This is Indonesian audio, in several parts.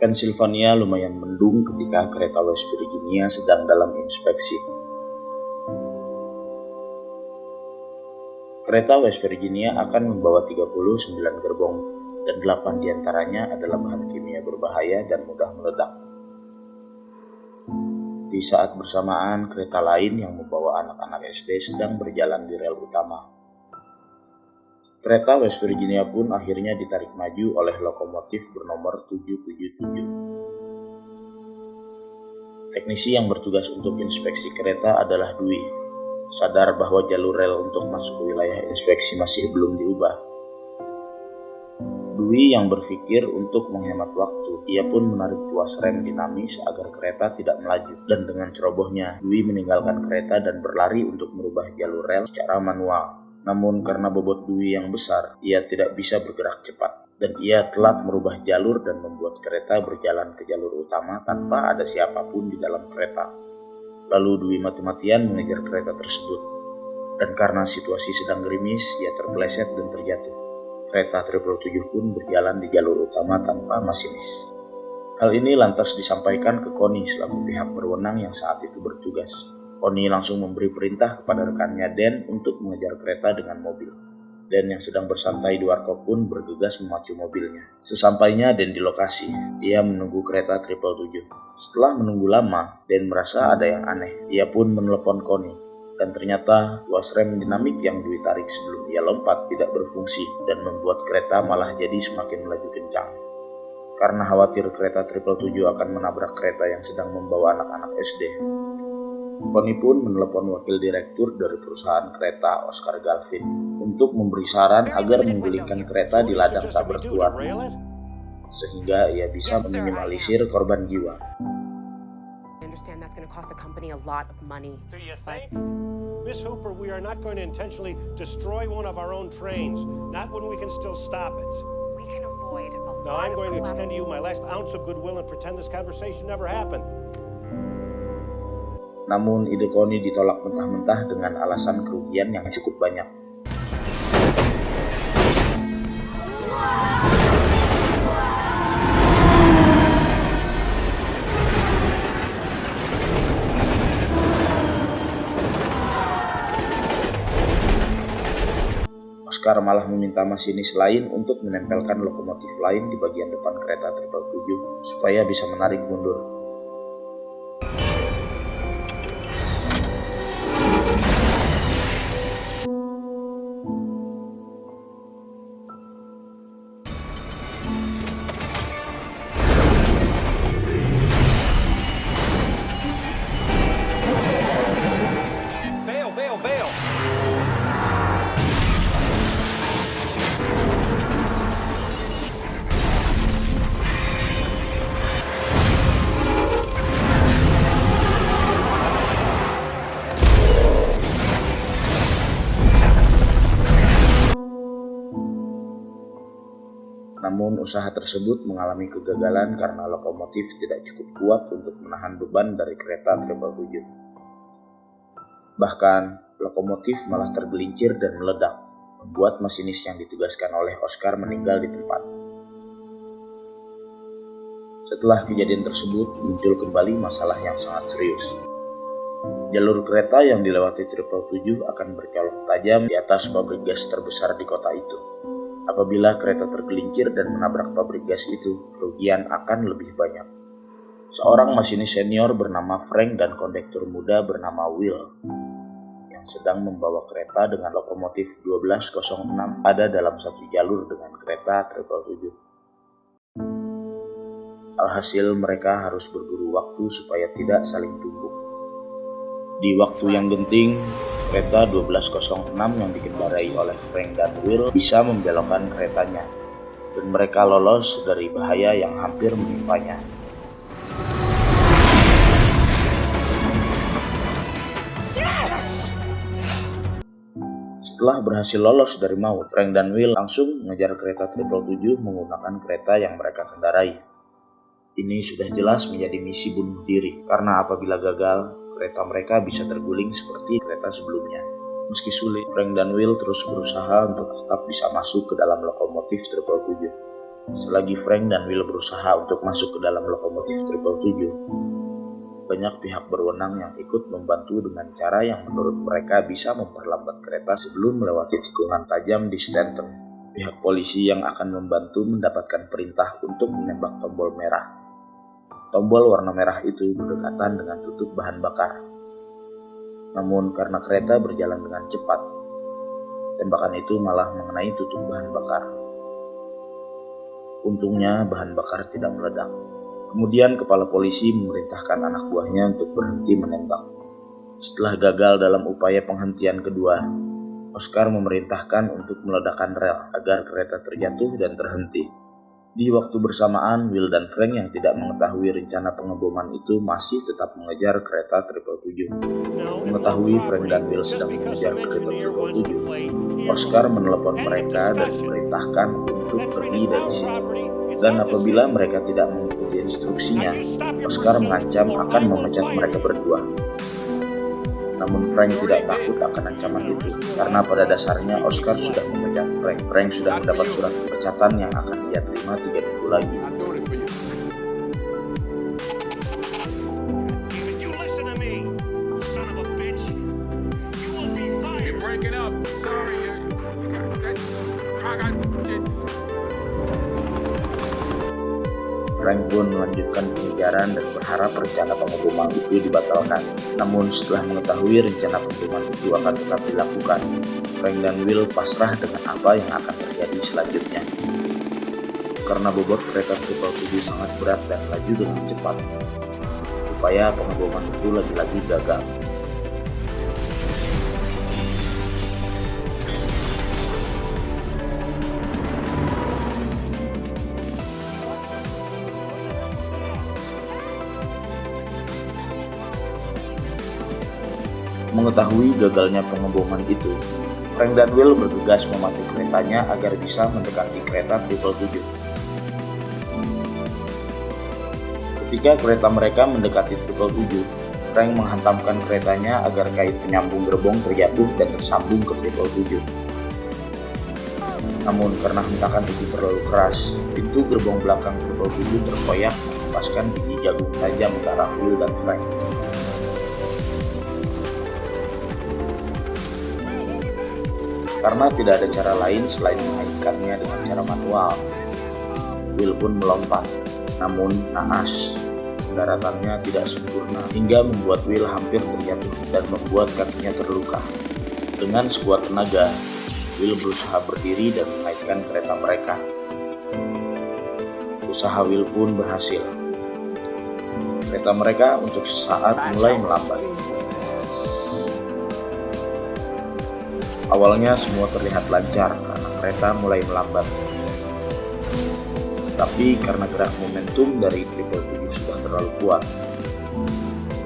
Pennsylvania lumayan mendung ketika kereta West Virginia sedang dalam inspeksi. Kereta West Virginia akan membawa 39 gerbong dan 8 diantaranya adalah bahan kimia berbahaya dan mudah meledak. Di saat bersamaan, kereta lain yang membawa anak-anak SD sedang berjalan di rel utama. Kereta West Virginia pun akhirnya ditarik maju oleh lokomotif bernomor 777. Teknisi yang bertugas untuk inspeksi kereta adalah Dewey. Sadar bahwa jalur rel untuk masuk ke wilayah inspeksi masih belum diubah. Dewey yang berpikir untuk menghemat waktu, ia pun menarik tuas rem dinamis agar kereta tidak melaju. Dan dengan cerobohnya, Dewey meninggalkan kereta dan berlari untuk merubah jalur rel secara manual. Namun karena bobot Dewey yang besar, ia tidak bisa bergerak cepat. Dan ia telat merubah jalur dan membuat kereta berjalan ke jalur utama tanpa ada siapapun di dalam kereta. Lalu Dewey mati-matian mengejar kereta tersebut. Dan karena situasi sedang gerimis, ia terpeleset dan terjatuh. Kereta 777 pun berjalan di jalur utama tanpa masinis. Hal ini lantas disampaikan ke Connie selaku pihak berwenang yang saat itu bertugas. Connie langsung memberi perintah kepada rekannya Dan untuk mengejar kereta dengan mobil. Dan yang sedang bersantai di warkop pun bergegas memacu mobilnya. Sesampainya Dan di lokasi, ia menunggu kereta 777. Setelah menunggu lama, Dan merasa ada yang aneh. Ia pun menelepon Connie. Dan ternyata tuas rem dinamik yang Dewey tarik sebelum ia lompat tidak berfungsi dan membuat kereta malah jadi semakin melaju kencang. Karena khawatir kereta 777 akan menabrak kereta yang sedang membawa anak-anak SD, Connie pun menelepon wakil direktur dari perusahaan kereta, Oscar Galvin, untuk memberi saran agar menggulingkan kereta di ladang tak bertuan, sehingga ia bisa meminimalisir korban jiwa. Miss Hooper, we are not going to intentionally destroy one of our own trains, not when we can still stop it. We can avoid a lot. Now I'm going to extend to you my last ounce of goodwill and pretend this conversation never happened. Namun ide Connie ditolak mentah-mentah dengan alasan kerugian yang cukup banyak. Oscar malah meminta masinis lain untuk menempelkan lokomotif lain di bagian depan kereta 777 supaya bisa menarik mundur. Bail! Namun usaha tersebut mengalami kegagalan karena lokomotif tidak cukup kuat untuk menahan beban dari kereta 777. Bahkan, lokomotif malah tergelincir dan meledak, membuat masinis yang ditugaskan oleh Oscar meninggal di tempat. Setelah kejadian tersebut, muncul kembali masalah yang sangat serius. Jalur kereta yang dilewati 777 akan berkelok tajam di atas pabrik gas terbesar di kota itu. Apabila kereta tergelincir dan menabrak pabrik gas itu, kerugian akan lebih banyak. Seorang masinis senior bernama Frank dan kondektur muda bernama Will yang sedang membawa kereta dengan lokomotif 1206 ada dalam satu jalur dengan kereta 777. Alhasil mereka harus berburu waktu supaya tidak saling tumbuk. Di waktu yang genting, kereta 1206 yang dikendarai oleh Frank dan Will bisa membelokkan keretanya, dan mereka lolos dari bahaya yang hampir menimpanya. Yes! Setelah berhasil lolos dari maut, Frank dan Will langsung mengejar kereta 777 menggunakan kereta yang mereka kendarai. Ini sudah jelas menjadi misi bunuh diri, karena apabila gagal, kereta mereka bisa terguling seperti kereta sebelumnya. Meski sulit, Frank dan Will terus berusaha untuk tetap bisa masuk ke dalam lokomotif 777. Selagi Frank dan Will berusaha untuk masuk ke dalam lokomotif 777, banyak pihak berwenang yang ikut membantu dengan cara yang menurut mereka bisa memperlambat kereta sebelum melewati tikungan tajam di Stanton. Pihak polisi yang akan membantu mendapatkan perintah untuk menembak tombol merah. Tombol warna merah itu berdekatan dengan tutup bahan bakar. Namun karena kereta berjalan dengan cepat, tembakan itu malah mengenai tutup bahan bakar. Untungnya bahan bakar tidak meledak. Kemudian kepala polisi memerintahkan anak buahnya untuk berhenti menembak. Setelah gagal dalam upaya penghentian kedua, Oscar memerintahkan untuk meledakkan rel agar kereta terjatuh dan terhenti. Di waktu bersamaan, Will dan Frank yang tidak mengetahui rencana pengeboman itu masih tetap mengejar kereta 777. Mengetahui Frank dan Will sedang mengejar kereta 777, Oscar menelepon mereka dan memerintahkan untuk pergi dari situ. Dan apabila mereka tidak mengikuti instruksinya, Oscar mengancam akan memecat mereka berdua. Namun Frank tidak takut akan ancaman itu, karena pada dasarnya Oscar sudah memecat Frank. Frank sudah mendapat surat pemecatan yang akan dia terima 3 minggu lagi. Frank pun melanjutkan pengejaran dan berharap rencana pengeboman itu dibatalkan. Namun setelah mengetahui rencana pengeboman itu akan tetap dilakukan, Frank dan Will pasrah dengan apa yang akan terjadi selanjutnya. Karena bobot kereta 777 sangat berat dan laju dengan cepat, upaya pengeboman itu lagi-lagi gagal. Mengetahui gagalnya pengeboman itu, Frank dan Will bergegas memacu keretanya agar bisa mendekati kereta 777. Ketika kereta mereka mendekati 777, Frank menghantamkan keretanya agar kain penyambung gerbong terjatuh dan tersambung ke 777. Namun karena hentakan itu terlalu keras, pintu gerbong belakang 777 terkoyak melepaskan biji jagung tajam ke arah Will dan Frank. Karena tidak ada cara lain selain mengaitkannya dengan cara manual, Will pun melompat. Namun naas, garatannya tidak sempurna hingga membuat Will hampir terjatuh dan membuat kakinya terluka. Dengan sekuat tenaga, Will berusaha berdiri dan mengaitkan kereta mereka. Usaha Will pun berhasil. Kereta mereka untuk sesaat mulai melambat. Awalnya semua terlihat lancar karena kereta mulai melambat. Tapi karena gerak momentum dari 777 sudah terlalu kuat,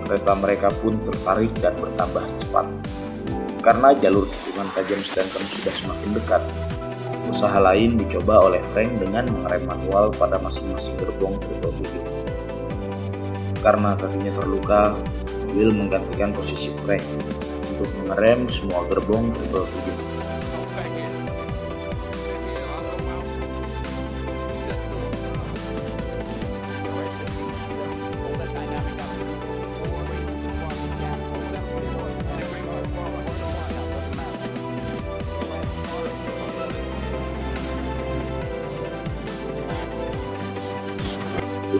kereta mereka pun tertarik dan bertambah cepat. Karena jalur tikungan tajam Stanton sudah semakin dekat, usaha lain dicoba oleh Frank dengan mengerem manual pada masing-masing gerbong 777. Karena kakinya terluka, Will menggantikan posisi Frank untuk mengerem semua gerbong 777.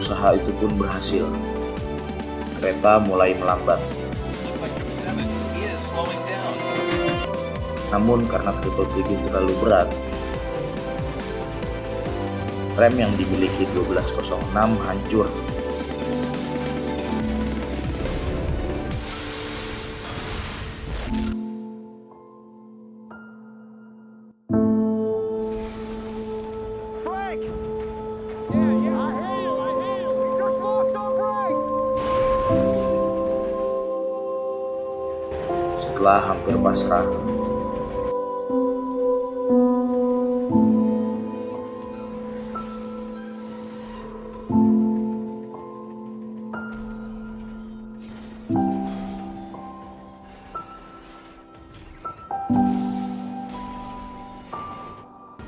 Usaha itu pun berhasil. Kereta mulai melambat. Namun karena 777 terlalu berat, rem yang dimiliki 1206 hancur. Frank! Yeah, I hear you. Just lost our brakes! Setelah hampir pasrah,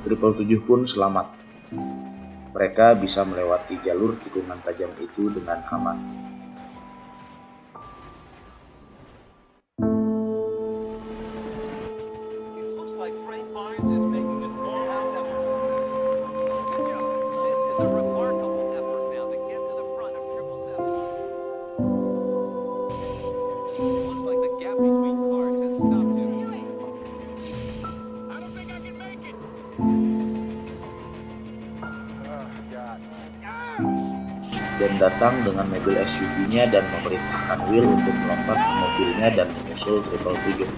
Triple 7 pun selamat. Mereka bisa melewati jalur tikungan tajam itu dengan aman. Dan datang dengan mobil SUV-nya dan memerintahkan Will untuk melompat ke mobilnya dan menyusul 777.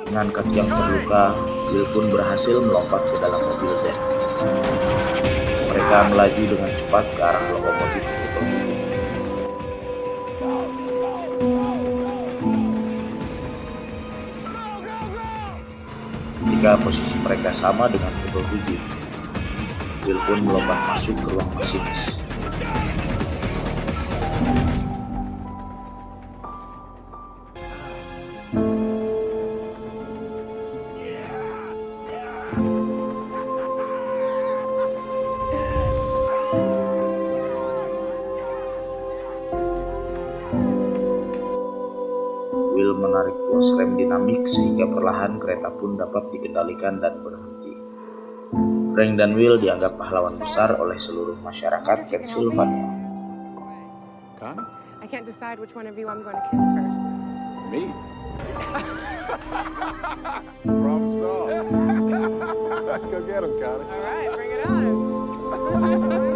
Dengan kaki yang terluka, Will pun berhasil melompat ke dalam mobil Dan. Mereka melaju dengan cepat ke arah lokomotif 777. Ketika posisi mereka sama dengan 777, Will pun melompat masuk ke ruang masinis. Will menarik tuas rem dinamik sehingga perlahan kereta pun dapat dikendalikan dan berhenti. Frank dan Will dianggap pahlawan besar oleh seluruh masyarakat Pennsylvania. Connie? I can't decide which one of you I'm going to kiss first. Me? Problem solved. Let's go get him, Connie. All right, bring it on.